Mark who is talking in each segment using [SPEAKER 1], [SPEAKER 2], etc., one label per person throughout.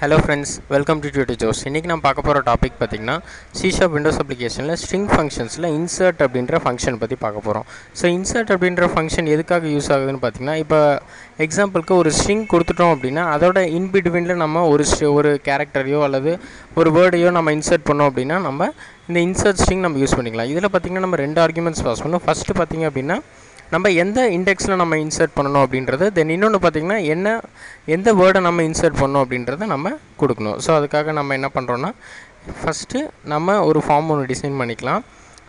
[SPEAKER 1] Hello friends, welcome to Tutor Jobs. இன்னைக்கு நான் பார்க்க போற டாபிக் பாத்தீங்கன்னா C# Windows applicationல string functionsல insert அப்படிங்கற ஃபங்க்ஷன் பத்தி பார்க்க போறோம். சோ insert அப்படிங்கற ஃபங்க்ஷன் எதுக்காக யூஸ் ஆகுதுன்னு பாத்தீங்கன்னா இப்போ எக்ஸாம்பிளுக்கு ஒரு string கொடுத்துட்டோம் அப்படினா அதோட in betweenல நம்ம ஒரு characterயோ அல்லது ஒரு வேர்டையோ நம்ம இன்சர்ட் பண்ணோம் அப்படினா நம்ம இந்த insert string நம்ம யூஸ் பண்ணிக்கலாம். இதல பாத்தீங்கன்னா நம்ம ரெண்டு ஆர்குமெண்ட்ஸ் பாஸ் பண்ணனும். ஃபர்ஸ்ட் பாத்தீங்க அப்படினா நம்ம எந்த இண்டெக்ஸ்ல நம்ம இன்சர்ட் பண்ணனும் அப்படின்றது தென் இன்னொன்னு பாத்தீங்கன்னா எந்த வேர்டை நம்ம இன்சர்ட் பண்ணனும் அப்படின்றத நம்ம கொடுக்கணும். சோ அதுக்காக நம்ம என்ன பண்றோம்னா ஃபர்ஸ்ட் நம்ம ஒரு ஃபார்ம் ஒன்னு டிசைன் பண்ணிக்கலாம்.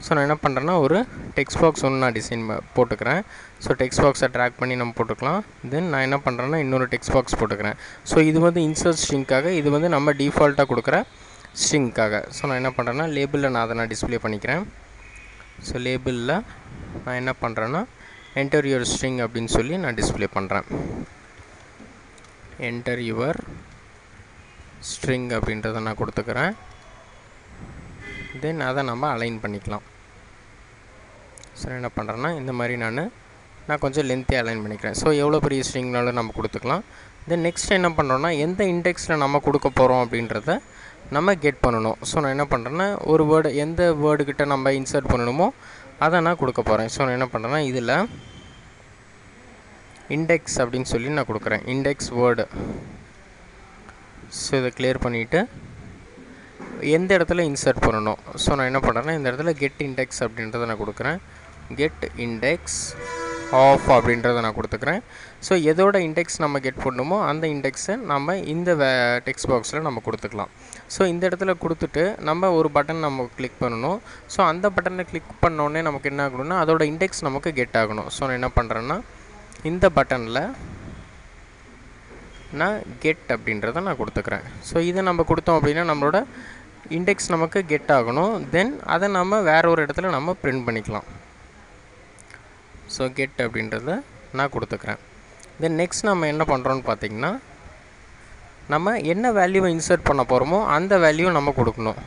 [SPEAKER 1] சோ நான் என்ன பண்றேன்னா ஒரு டெக்ஸ்ட் பாக்ஸ் ஒன்னு நான் டிசைன் போட்டுக்கறேன். சோ டெக்ஸ்ட் பாக்ஸை டிராக் பண்ணி நம்ம போட்டுக்கலாம். தென் நான் என்ன பண்றேன்னா இன்னொரு டெக்ஸ்ட் பாக்ஸ் போட்டுக்கறேன். சோ இது வந்து இன்சர்ட் ஸ்ட்ரிங்காக, இது வந்து நம்ம டிஃபால்ட்டா கொடுக்கிற ஸ்ட்ரிங்காக. சோ நான் என்ன பண்றேன்னா லேபிள்ல நான் டிஸ்ப்ளே பண்ணிக்கிறேன். சோ லேபிள்ல நான் என்ன பண்றேன்னா enter your string அப்படினு சொல்லி நான் டிஸ்ப்ளே பண்றேன். enter your string அப்படின்றத நான் கொடுத்துக்கறேன். then அத நம்ம அலைன் பண்ணிக்கலாம். சோ என்ன பண்றேன்னா இந்த மாதிரி நான் கொஞ்சம் லெந்த்தியா அலைன் பண்ணிக்கிறேன். சோ எவ்வளவு பெரிய ஸ்ட்ரிங்னாலும் நம்ம கொடுத்துக்கலாம். then next என்ன பண்றோம்னா எந்த இண்டெக்ஸ்ல நம்ம கொடுக்க போறோம் அப்படின்றத நம்ம கெட் பண்ணனும். சோ நான் என்ன பண்றேன்னா ஒரு வேர்ட் எந்த வேர்ட் கிட்ட நம்ம இன்சர்ட் பண்ணனுமோ அத நான் கொடுக்க போறேன். சோ நான் என்ன பண்றேன்னா இதுல index அப்படினு சொல்லி நான் கொடுக்கிறேன். index word. சோ இத கிளியர் பண்ணிட்டு எந்த இடத்துல இன்சர்ட் பண்ணனும். சோ நான் என்ன பண்றேன்னா இந்த இடத்துல get index அப்படின்றத நான் கொடுக்கிறேன். get index of அப்படின்றத நான் கொடுத்துக்கிறேன். சோ எதோட இண்டெக்ஸ் நம்ம கெட் பண்ணனுமோ அந்த இண்டெக்ஸை நம்ம இந்த டெக்ஸ்ட் பாக்ஸ்ல நம்ம கொடுத்துக்கலாம். சோ இந்த இடத்துல கொடுத்துட்டு நம்ம ஒரு பட்டன் நம்ம கிளிக் பண்ணனும். சோ அந்த பட்டனை கிளிக் பண்ண உடனே நமக்கு என்ன ஆகும்னா அதோட இண்டெக்ஸ் நமக்கு கெட் ஆகணும். சோ நான் என்ன பண்றேன்னா இந்த பட்டன்ல நான் get அப்படின்றத நான் கொடுத்துக்கிறேன். சோ இத நம்ம கொடுத்தோம் அப்படினா நம்மளோட இண்டெக்ஸ் நமக்கு கெட் ஆகணும். தென் அத நம்ம வேற ஒரு இடத்துல நம்ம பிரிண்ட் பண்ணிக்கலாம். சோ get அப்படின்றத நான் கொடுத்துக்கிறேன். தென் நெக்ஸ்ட் நம்ம என்ன பண்றோம்னு பாத்தீங்கன்னா நம்ம என்ன வேல்யூவை இன்சர்ட் பண்ண போறோமோ அந்த வேல்யூ நம்ம கொடுக்கணும்.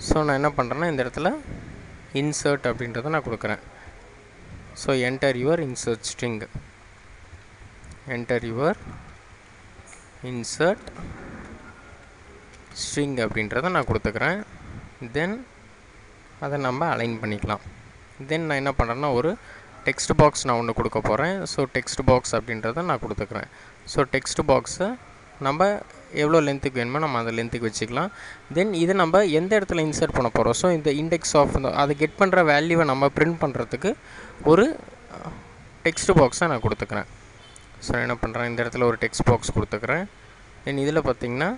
[SPEAKER 1] சோ நான் என்ன பண்றேன்னா இந்த இடத்துல insert அப்படின்றத நான் கொடுக்கிறேன். So enter your insert string. Enter your insert string அப்படின்றத நான் கொடுத்துக்கிறேன். then அத நம்ம அலைன் பண்ணிக்கலாம். then நான் என்ன பண்றேன்னா ஒரு டெக்ஸ்ட் பாக்ஸ் நான் ஒன்னு கொடுக்க போறேன். so text box அப்படின்றத நான் கொடுத்துக்கிறேன். so text box-ஐ நம்ம எவ்வளவு லெந்த்துக்கு வேணுமோ நம்ம அந்த லெந்த்துக்கு வெச்சிக்கலாம். then இத நம்ம எந்த இடத்துல இன்சர்ட் பண்ண போறோம். சோ இந்த index of அத கெட் பண்ற வேல்யூவை நம்ம பிரிண்ட் பண்றதுக்கு ஒரு டெக்ஸ்ட் பாக்ஸை நான் கொடுத்துக்கிறேன். சோ என்ன பண்றேன் இந்த இடத்துல ஒரு டெக்ஸ்ட் பாக்ஸ் கொடுத்துக்கிறேன். then இதல பாத்தீங்கன்னா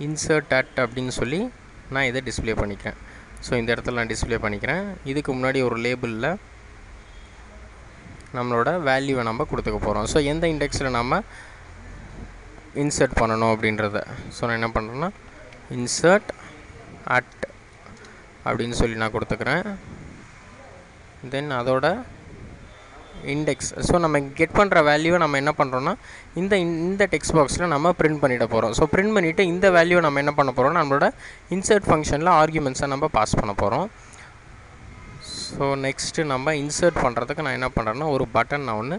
[SPEAKER 1] insert at அப்படினு சொல்லி நான் இத டிஸ்ப்ளே பண்ணிக்கிறேன். சோ இந்த இடத்துல நான் டிஸ்ப்ளே பண்ணிக்கிறேன். இதுக்கு முன்னாடி ஒரு லேபிள்ல நம்மளோட வேல்யூவை நம்ம கொடுத்துக்க போறோம். சோ எந்த இண்டெக்ஸ்ல நாம இன்சர்ட் பண்ணனும் அப்படின்றத. சோ நான் என்ன பண்றேன்னா insert at அப்படினு சொல்லி நான் கொடுத்துக்கிறேன். then அதோட இண்டெக்ஸ் சோ நம்ம கெட் பண்ற வேல்யூவை நம்ம என்ன பண்றோம்னா இந்த டெக்ஸ்ட் பாக்ஸ்ல நம்ம பிரிண்ட் பண்ணிட போறோம். சோ பிரிண்ட் பண்ணிட்டு இந்த வேல்யூவை நம்ம என்ன பண்ண போறோம்னா நம்மளோட insert ஃபங்க்ஷன்ல ஆர்குமெண்ட்ஸை நம்ம பாஸ் பண்ண போறோம். சோ நெக்ஸ்ட் நம்ம இன்சர்ட் பண்றதுக்கு நான் என்ன பண்றேன்னா ஒரு பட்டன் நான் ஒன்னு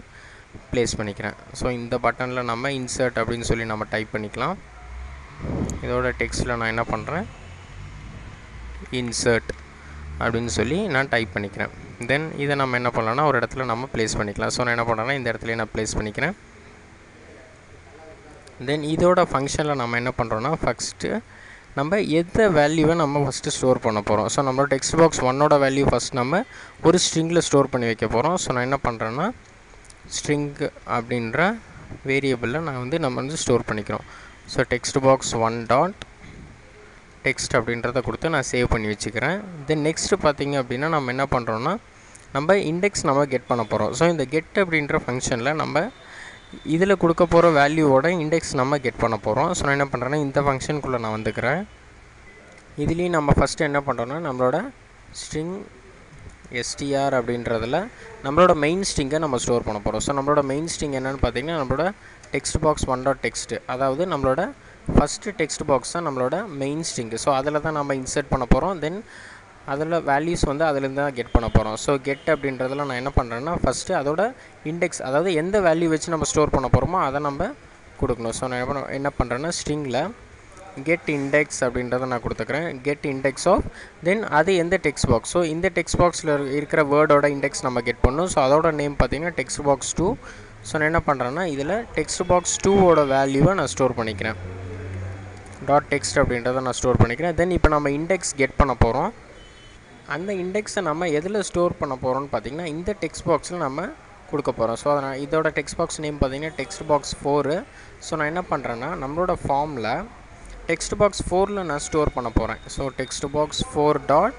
[SPEAKER 1] பிளேஸ் பண்ணிக்கிறேன். சோ இந்த பட்டன்ல நம்ம insert அப்படினு சொல்லி நம்ம டைப் பண்ணிக்கலாம். இதோட டெக்ஸ்ட்ல நான் என்ன பண்றேன் insert அப்படினு சொல்லி நான் டைப் பண்ணிக்கிறேன். தென் இத நம்ம என்ன பண்ணலாம்னா ஒரு இடத்துல நம்ம பிளேஸ் பண்ணிக்கலாம். சோ நான் என்ன பண்றேன்னா இந்த இடத்துலயே நான் பிளேஸ் பண்ணிக்கிறேன். தென் இதோட ஃபங்க்ஷன்ல நம்ம என்ன பண்றோம்னா ஃபர்ஸ்ட் நம்ம எந்த வேல்யூவை நம்ம ஃபர்ஸ்ட் ஸ்டோர் பண்ண போறோம். சோ நம்மளோட டெக்ஸ்ட் பாக்ஸ் 1 ஓட வேல்யூ ஃபர்ஸ்ட் நம்ம ஒரு ஸ்ட்ரிங்ல ஸ்டோர் பண்ணி வைக்க போறோம். சோ நான் என்ன பண்றேன்னா string அப்படிங்கற வேரியபிள்ல நம்ம ஸ்டோர் பண்ணிக்கிறோம். So text box 1 dot text அப்படின்றத கொடுத்து நான் சேவ் பண்ணி வெச்சுக்கிறேன். then next பாத்தீங்க அப்படினா நம்ம என்ன பண்றோம்னா நம்ம இண்டெக்ஸ் நம்ம கெட் பண்ண போறோம். சோ இந்த get அப்படிங்கற ஃபங்க்ஷன்ல நம்ம இதுல கொடுக்க போற வேல்யூவோட இண்டெக்ஸ் நம்ம கெட் பண்ண போறோம். சோ நான் என்ன பண்றேன்னா இந்த ஃபங்க்ஷனுக்குள்ள நான் வந்துக்கறேன். இதுலயே நம்ம ஃபர்ஸ்ட் என்ன பண்றோம்னா நம்மளோட string str அப்படின்றதுல நம்மளோட மெயின் ஸ்ட்ரிங்கை நம்ம ஸ்டோர் பண்ண போறோம். சோ நம்மளோட மெயின் ஸ்ட்ரிங் என்னன்னு பாத்தீங்கன்னா நம்மளோட text box 1.text அதாவது நம்மளோட ஃபர்ஸ்ட் டெக்ஸ்ட் பாக்ஸ் தான் நம்மளோட மெயின் ஸ்ட்ரிங். சோ அதல தான் நம்ம இன்சர்ட் பண்ண போறோம். தென் அதல வேல்யூஸ் அதில இருந்து தான் கெட் பண்ண போறோம். சோ கெட் அப்படின்றதுல நான் என்ன பண்றேன்னா ஃபர்ஸ்ட் அதோட இண்டெக்ஸ் அதாவது எந்த வேல்யூ வெச்சு நம்ம ஸ்டோர் பண்ண போறோமோ அத நம்ம கொடுக்கணும். ஸோ நான் என்ன பண்ணுறேன்னா ஸ்ட்ரிங்கில் கெட் இண்டெக்ஸ் அப்படின்றத நான் கொடுத்துக்கிறேன். கெட் இண்டெக்ஸ் ஆஃப் தென் அது எந்த டெக்ஸ்ட் பாக்ஸ். ஸோ இந்த டெக்ஸ்ட் பாக்ஸில் இருக்கிற வேர்டோட இண்டெக்ஸ் நம்ம கெட் பண்ணணும். ஸோ அதோட நேம் பார்த்தீங்கன்னா டெக்ஸ்ட் பாக்ஸ் 2. ஸோ நான் என்ன பண்ணுறேன்னா இதில் டெக்ஸ்ட் பாக்ஸ் 2ஓட வேல்யூவை நான் ஸ்டோர் பண்ணிக்கிறேன். டாட் டெக்ஸ்ட் அப்படின்றத நான் ஸ்டோர் பண்ணிக்கிறேன். தென் இப்போ நம்ம இண்டெக்ஸ் கெட் பண்ண போகிறோம். அந்த இண்டெக்ஸை நம்ம எதில் ஸ்டோர் பண்ண போகிறோம்னு பார்த்தீங்கன்னா இந்த டெக்ஸ்ட் பாக்ஸில் நம்ம கொடுக்க போகிறோம். ஸோ அதனால் இதோட டெக்ஸ்ட் பாக்ஸ் நேம் பார்த்தீங்கன்னா டெக்ஸ்ட் பாக்ஸ் 4. ஸோ நான் என்ன பண்ணுறேன்னா நம்மளோட ஃபார்மில் டெக்ஸ்ட் பாக்ஸ் 4ல் நான் ஸ்டோர் பண்ண போகிறேன். So text box 4 dot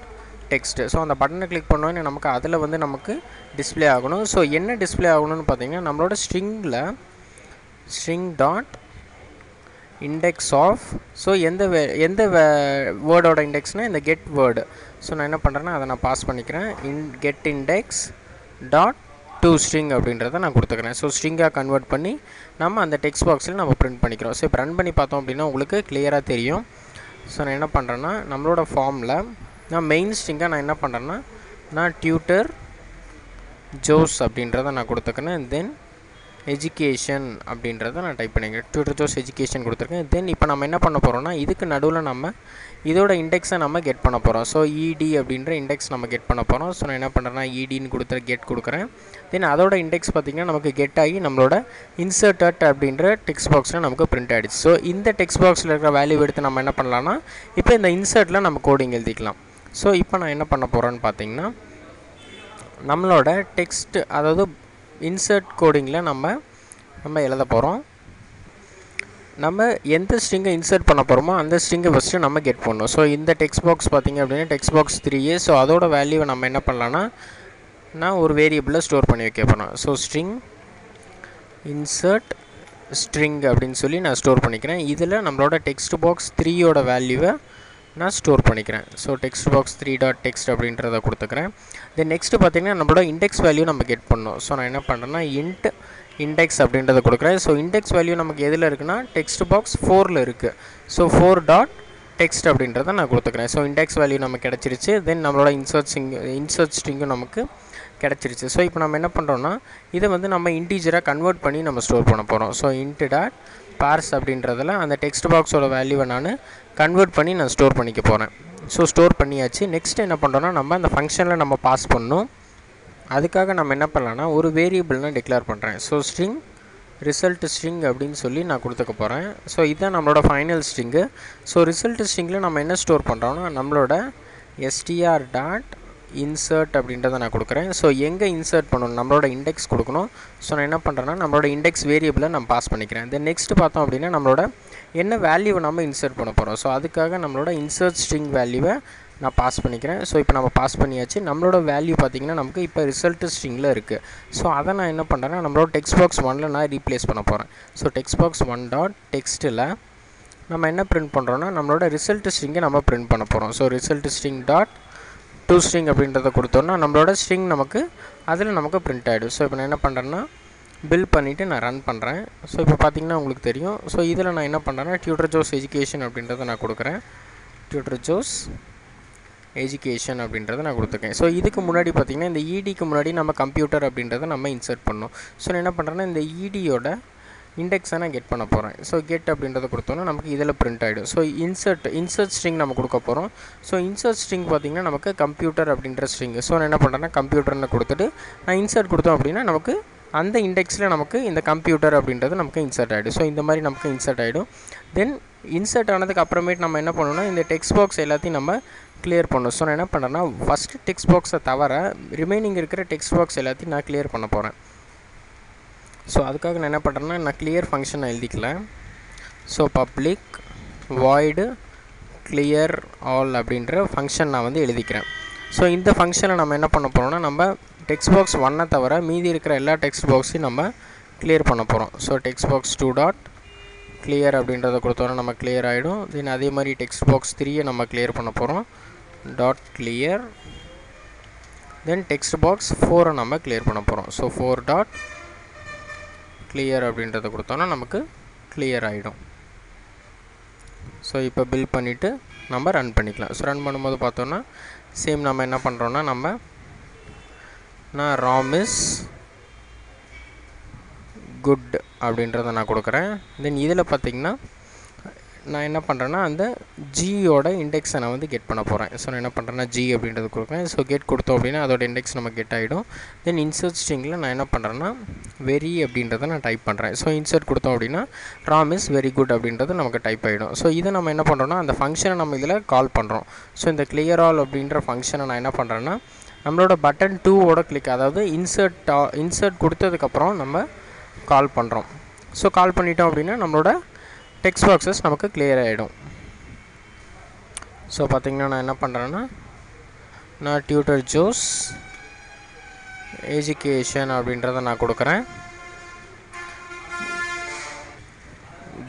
[SPEAKER 1] text. So அந்த பட்டனை கிளிக் பண்ணோன்னே நமக்கு அதில் வந்து நமக்கு டிஸ்பிளே ஆகணும். ஸோ என்ன டிஸ்பிளே ஆகணும்னு பார்த்தீங்கன்னா நம்மளோட ஸ்ட்ரிங்கில் string dot index of. So எந்த வேர்டோட இண்டெக்ஸ்னால் இந்த கெட் வேர்டு. ஸோ நான் என்ன பண்ணுறேன்னா அதை நான் பாஸ் பண்ணிக்கிறேன். Get index dot to string அப்படின்றத நான் கொடுத்துக்கிறேன். ஸோ ஸ்ட்ரிங்காக கன்வெர்ட் பண்ணி நம்ம அந்த டெக்ஸ்ட் பாக்ஸில் நம்ம பிரிண்ட் பண்ணிக்கிறோம். ஸோ இப்போ ரன் பண்ணி பார்த்தோம் அப்படின்னா உங்களுக்கு கிளியராக தெரியும். ஸோ நான் என்ன பண்ணுறேன்னா நம்மளோட ஃபார்மில் நான் மெயின் ஸ்ட்ரிங்காக நான் என்ன பண்ணுறேன்னா நான் டியூட்டர் ஜோஸ் அப்படின்றத நான் கொடுத்துக்கிறேன். தென் எஜுகேஷன் அப்படின்றத நான் டைப் பண்ணிக்கிறேன். டியூட்டர் ஜோஸ் எஜுகேஷன் கொடுத்துருக்கேன். தென் இப்போ நம்ம என்ன பண்ண போகிறோம்னா இதுக்கு நடுவில் நம்ம இதோட இண்டெக்ஸை நம்ம கெட் பண்ண போகிறோம். ஸோ இடி அப்படின்ற இண்டெக்ஸ் நம்ம கெட் பண்ண போகிறோம். ஸோ நான் என்ன பண்ணுறேன்னா இடின்னு கொடுத்து கெட் கொடுக்குறேன். தென் அதோட இண்டெக்ஸ் பார்த்திங்கன்னா நமக்கு கெட் ஆகி நம்மளோட இன்சர்டட் அப்படின்ற டெக்ஸ்ட் பாக்ஸில் நமக்கு பிரிண்ட் ஆகிடுச்சு. ஸோ இந்த டெக்ஸ்ட் பாக்ஸில் இருக்கிற வேல்யூ எடுத்து நம்ம என்ன பண்ணலாம்னா இப்போ இந்த இன்சர்ட்டில் நம்ம கோடிங் எழுதிக்கலாம். ஸோ இப்போ நான் என்ன பண்ண போகிறேன்னு பார்த்தீங்கன்னா நம்மளோட டெக்ஸ்ட் அதாவது இன்சர்ட் கோடிங்கில் நம்ம எழுத போகிறோம். நம்ம எந்த ஸ்ட்ரிங்கை இன்சர்ட் பண்ண போகிறோமோ அந்த ஸ்ட்ரிங்கை ஃபஸ்ட்டு நம்ம கெட் பண்ணணும். ஸோ இந்த டெக்ஸ்ட் பாக்ஸ் பார்த்திங்க அப்படின்னா டெக்ஸ்ட் பாக்ஸ் 3A. ஸோ அதோட வேல்யூவை நம்ம என்ன பண்ணலான்னா நான் ஒரு வேரியபிளில் ஸ்டோர் பண்ணி வைக்க போகிறேன். ஸோ ஸ்ட்ரிங் இன்சர்ட் ஸ்ட்ரிங் அப்படின்னு சொல்லி நான் ஸ்டோர் பண்ணிக்கிறேன். இதில் நம்மளோட டெக்ஸ்ட் பாக்ஸ் 3ஓட வேல்யூவை நான் ஸ்டோர் பண்ணிக்கிறேன். So text box 3 dot text அப்படின்றத கொடுத்துக்கிறேன். தென் நெக்ஸ்ட்டு பார்த்திங்கன்னா நம்மளோட இண்டெக்ஸ் வேல்யூ நம்ம கெட் பண்ணணும். ஸோ நான் என்ன பண்ணுறேன்னா இண்டெக்ஸ் அப்படின்றத கொடுக்குறேன். ஸோ இண்டெக்ஸ் வேல்யூ நமக்கு எதில் இருக்குன்னா டெக்ஸ்ட் பாக்ஸ் 4ல் இருக்குது. ஸோ 4 டாட் டெக்ஸ்ட் அப்படின்றத நான் கொடுத்துக்கிறேன். ஸோ இண்டெக்ஸ் வேல்யூ நமக்கு கிடச்சிருச்சு. தென் நம்மளோட இன்சர்ட் ஸ்ட்ரிங்கும் நமக்கு கிடச்சிருச்சு. ஸோ இப்போ நம்ம என்ன பண்ணுறோன்னா இதை வந்து நம்ம இன்டீஜராக கன்வெர்ட் பண்ணி நம்ம ஸ்டோர் பண்ண போகிறோம். ஸோ இன்ட்டு டாட் பார்ஸ் அப்படின்றதில் அந்த டெக்ஸ்ட் பாக்ஸோட வேல்யூவை நான் கன்வெர்ட் பண்ணி நான் ஸ்டோர் பண்ணிக்க போகிறேன். ஸோ ஸ்டோர் பண்ணியாச்சு. நெக்ஸ்ட் என்ன பண்ணுறோன்னா நம்ம அந்த ஃபங்க்ஷனில் நம்ம பாஸ் பண்ணணும். அதுக்காக நம்ம என்ன பண்ணலான்னா ஒரு வேரியபிள் நான் டிக்ளேர் பண்ணுறேன். ஸோ ஸ்ட்ரிங் ரிசல்ட் ஸ்ட்ரிங் அப்படின்னு சொல்லி நான் கொடுத்துக்க போகிறேன். ஸோ இதுதான் நம்மளோட ஃபைனல் ஸ்ட்ரிங்கு. ஸோ ரிசல்ட் ஸ்ட்ரிங்கில் நம்ம என்ன ஸ்டோர் பண்ணுறோன்னா நம்மளோட str டாட் இன்சர்ட் அப்படின்றத நான் கொடுக்குறேன். ஸோ எங்கே இன்சர்ட் பண்ணணும் நம்மளோட இண்டெக்ஸ் கொடுக்கணும். ஸோ நான் என்ன பண்ணுறேன்னா நம்மளோட இண்டெக்ஸ் வேரியபிளை நான் பாஸ் பண்ணிக்கிறேன். தென் நெக்ஸ்ட்டு பார்த்தோம் அப்படின்னா நம்மளோட என்ன வேல்யூவை நம்ம இன்சர்ட் பண்ண போகிறோம். ஸோ அதுக்காக நம்மளோட இன்சர்ட் ஸ்ட்ரிங் வேல்யூவை நான் பாஸ் பண்ணிக்கிறேன். ஸோ இப்போ நம்ம பாஸ் பண்ணியாச்சு. நம்மளோட வேல்யூ பார்த்திங்கன்னா நமக்கு இப்போ ரிசல்ட் ஸ்ட்ரிங்கில் இருக்குது. ஸோ அதை நான் என்ன பண்ணுறேன்னா நம்மளோட டெக்ஸ்ட் பாக்ஸ் 1ல் நான் ரீப்ளேஸ் பண்ண போகிறேன். ஸோ டெக்ஸ்ட் பாக்ஸ் 1 டாட் டெக்ஸ்ட்டில் நம்ம என்ன பிரிண்ட் பண்ணுறோன்னா நம்மளோட ரிசல்ட் ஸ்ட்ரிங்கை நம்ம பிரிண்ட் பண்ண போகிறோம். So result string dot to string அப்படின்றத கொடுத்தோன்னா நம்மளோட ஸ்ட்ரிங் நமக்கு அதில் நமக்கு பிரிண்ட் ஆகிடும். ஸோ இப்போ நான் என்ன பண்ணுறேன்னா பில் பண்ணிவிட்டு நான் ரன் பண்ணுறேன். ஸோ இப்போ பார்த்திங்கன்னா உங்களுக்கு தெரியும். ஸோ இதில் நான் என்ன பண்ணுறேன்னா டியூட்டர் ஜோஸ் எஜுகேஷன் அப்படின்றத நான் கொடுக்குறேன். டியூட்டர் ஜோஸ் எஜுகேஷன் அப்படின்றத நான் கொடுத்துருக்கேன். ஸோ இதுக்கு முன்னாடி பார்த்திங்கன்னா இந்த இடிக்கு முன்னாடி நம்ம கம்ப்யூட்டர் அப்படின்றத நம்ம இன்சர்ட் பண்ணோம். ஸோ நான் என்ன பண்ணுறேன்னா இந்த இடியோட இண்டெக்ஸை நான் கெட் பண்ண போகிறேன். ஸோ கெட் அப்படின்றத கொடுத்தோன்னா நமக்கு இதில் பிரிண்ட் ஆகிடும். ஸோ இன்சர்ட் ஸ்ட்ரிங் நம்ம கொடுக்க போகிறோம். ஸோ இன்சர்ட் ஸ்ட்ரிங் பார்த்திங்கன்னா நமக்கு கம்ப்யூட்டர் அப்படின்ற ஸ்ட்ரிங். ஸோ நான் என்ன பண்ணுறேன்னா கம்ப்யூட்டர்னு கொடுத்துட்டு நான் இன்சர்ட் கொடுத்தோம் அப்படின்னா நமக்கு அந்த இண்டெக்ஸில் நமக்கு இந்த கம்ப்யூட்டர் அப்படின்றது நமக்கு இன்சர்ட் ஆகிடும். ஸோ இந்த மாதிரி நமக்கு இன்சர்ட் ஆகிடும். தென் இன்சர்ட் ஆனதுக்கு அப்புறமேட்டு நம்ம என்ன பண்ணணும்னா இந்த டெக்ஸ்ட் பாக்ஸ் எல்லாத்தையும் நம்ம கிளியர் பண்ணணும். ஸோ நான் என்ன பண்ணுறேன்னா ஃபஸ்ட்டு டெக்ஸ்ட் பாக்ஸை தவிர ரிமைனிங் இருக்கிற டெக்ஸ்ட் பாக்ஸ் எல்லாத்தையும் நான் கிளியர் பண்ண போகிறேன். ஸோ அதுக்காக நான் என்ன பண்ணுறேன்னா நான் கிளியர் ஃபங்க்ஷனை எழுதிக்கல. So public void clear all அப்படின்ற ஃபங்க்ஷன் நான் வந்து எழுதிக்கிறேன். ஸோ இந்த ஃபங்க்ஷனை நம்ம என்ன பண்ண போகிறோம்னா நம்ம டெக்ஸ்ட் பாக்ஸ் 1 தவிர மீதி இருக்கிற எல்லா டெக்ஸ்ட் பாக்ஸையும் நம்ம கிளியர் பண்ண போகிறோம். So text box 2 dot clear அப்படின்றத கொடுத்தோன்னா நம்ம கிளியர் ஆகிடும். தென் அதே மாதிரி டெக்ஸ்ட் பாக்ஸ் 3 நம்ம கிளியர் பண்ண போகிறோம். Dot clear. Then text box 4 நம்ம கிளியர் பண்ண போகிறோம். ஸோ 4 டாட் கிளியர் அப்படின்றத கொடுத்தோன்னா நமக்கு கிளியர் ஆகிடும். ஸோ இப்போ பில் பண்ணிவிட்டு நம்ம ரன் பண்ணிக்கலாம். ஸோ ரன் பண்ணும்போது பார்த்தோன்னா சேம் நம்ம என்ன பண்ணுறோன்னா நான் rom is குட் அப்படின்றத நான் கொடுக்குறேன். தென் இதில் பார்த்திங்கன்னா நான் என்ன பண்ணுறேன்னா அந்த ஜியோட இண்டெக்ஸை நான் வந்து கெட் பண்ண போகிறேன். ஸோ நான் என்ன பண்ணுறேன்னா ஜி அப்படின்றது கொடுக்குறேன். ஸோ கெட் கொடுத்தோம் அப்படின்னா அதோட இண்டெக்ஸ் நம்ம கெட் ஆகிடும். தென் இன்சர்ட் ஸ்ட்ரிங்கில் நான் என்ன பண்ணுறேன்னா வெரி அப்படின்றத நான் டைப் பண்ணுறேன். ஸோ இன்சர்ட் கொடுத்தோம் அப்படின்னா ராம் இஸ் வெரி குட் அப்படின்றது நமக்கு டைப் ஆகிடும். ஸோ இதை நம்ம என்ன பண்ணுறோன்னா அந்த ஃபங்க்ஷனை நம்ம இதில் கால் பண்ணுறோம். ஸோ இந்த கிளியர் ஆல் அப்படின்ற ஃபங்க்ஷனை நான் என்ன பண்ணுறேன்னா நம்மளோட பட்டன் 2ஓட கிளிக், அதாவது இன்சர்ட் கொடுத்ததுக்கப்புறம் நம்ம கால் பண்ணுறோம். ஸோ கால் பண்ணிட்டோம் அப்படின்னா நம்மளோட டெக்ஸ்ட் பாக்ஸஸ் நமக்கு கிளியர் ஆகிடும். ஸோ பார்த்திங்கன்னா நான் என்ன பண்ணுறேன்னா நான் டியூட்டர் ஜோஸ் எஜுகேஷன் அப்படின்றத நான் கொடுக்குறேன்.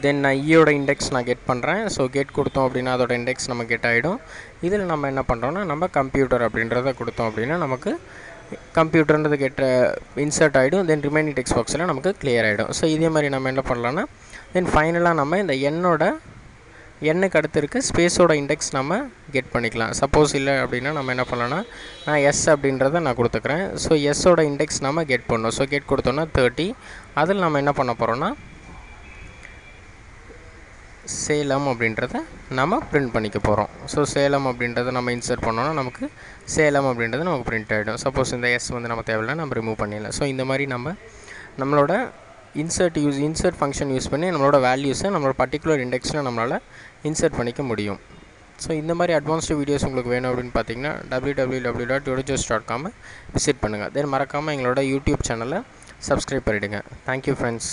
[SPEAKER 1] தென் நான் ஈயோட இண்டெக்ஸ் நான் கெட் பண்ணுறேன். ஸோ கெட் கொடுத்தோம் அப்படின்னா அதோட இண்டெக்ஸ் நம்ம கெட் ஆகிடும். இதில் நம்ம என்ன பண்ணுறோன்னா நம்ம கம்ப்யூட்டர் அப்படின்றத கொடுத்தோம் அப்படின்னா நமக்கு கம்ப்யூட்டர்ன்றது இன்சர்ட் ஆகிடும். தென் ரிமைனிங் டெக்ஸ்ட் பாக்ஸில் நமக்கு கிளியர் ஆகிடும். ஸோ இதே மாதிரி நம்ம என்ன பண்ணலான்னா தென் ஃபைனலாக நம்ம இந்த எண்ணுக்கு அடுத்து இருக்க ஸ்பேஸோட இண்டெக்ஸ் நம்ம கெட் பண்ணிக்கலாம். சப்போஸ் இல்லை அப்படின்னா நம்ம என்ன பண்ணலான்னா நான் எஸ் அப்படின்றத நான் கொடுத்துக்கிறேன். ஸோ எஸ்ஸோட இண்டெக்ஸ் நம்ம கெட் பண்ணோம். ஸோ கெட் கொடுத்தோன்னா 30. அதில் நம்ம என்ன பண்ண போகிறோன்னா சேலம் அப்படின்றத நம்ம பிரிண்ட் பண்ணிக்க போகிறோம். ஸோ சேலம் அப்படின்றத நம்ம இன்சர்ட் பண்ணோன்னா நமக்கு சேலம் அப்படின்றது நமக்கு பிரிண்ட் ஆகிடும். சப்போஸ் இந்த எஸ் வந்து நம்ம தேவையில்லை நம்ம ரிமூவ் பண்ணிடலாம். ஸோ இந்த மாதிரி நம்மளோட இன்சர்ட் ஃபங்க்ஷன் யூஸ் பண்ணி நம்மளோட வேல்யூஸை நம்மளோட பர்டிகுலர் இண்டெக்ஸில் நம்மளால் இன்சர்ட் பண்ணிக்க முடியும். ஸோ இந்த மாதிரி அட்வான்ஸ்டு வீடியோஸ் உங்களுக்கு வேணும் அப்படின்னு பார்த்தீங்கன்னா www.tudojos.com விசிட் பண்ணுங்கள். தென் மறக்காமல் எங்களோட யூடியூப் சேனலை சப்ஸ்கிரைப் பண்ணிவிடுங்க. Thank you friends.